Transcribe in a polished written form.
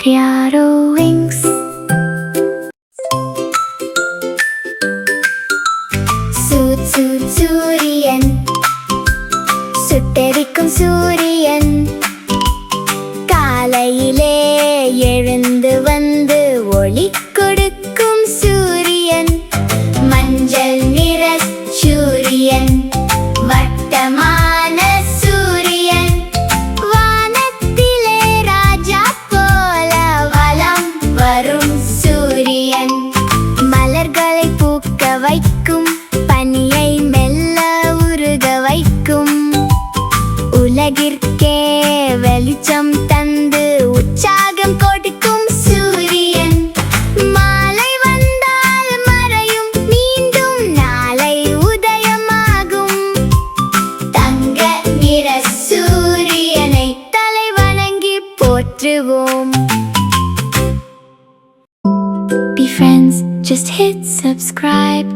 யாரோ விங்ஸ் சூரியன் சுட்டெரிக்கும் சூரியன் காலையிலே எழுந்து வந்து ஒளி கொடுக்கும் சூரியன் மஞ்சள் நிற சூரியன் வட்டமான சூரியன் வானத்திலே ராஜா போல வலம் வரும் சூரியன் மலர்களை பூக்க வைக்கும் பனியை மெல்ல உருக வைக்கும் உலகிற்கே வெளிச்சம் தந்து உற்சாகம் கொடுக்கும் சூரியன் மாலை வந்தால் மறையும் மீண்டும் நாளை உதயமாகும் தங்க நிற சூரியனை தலை வணங்கி போற்றுவோம். Be friends, just hit subscribe.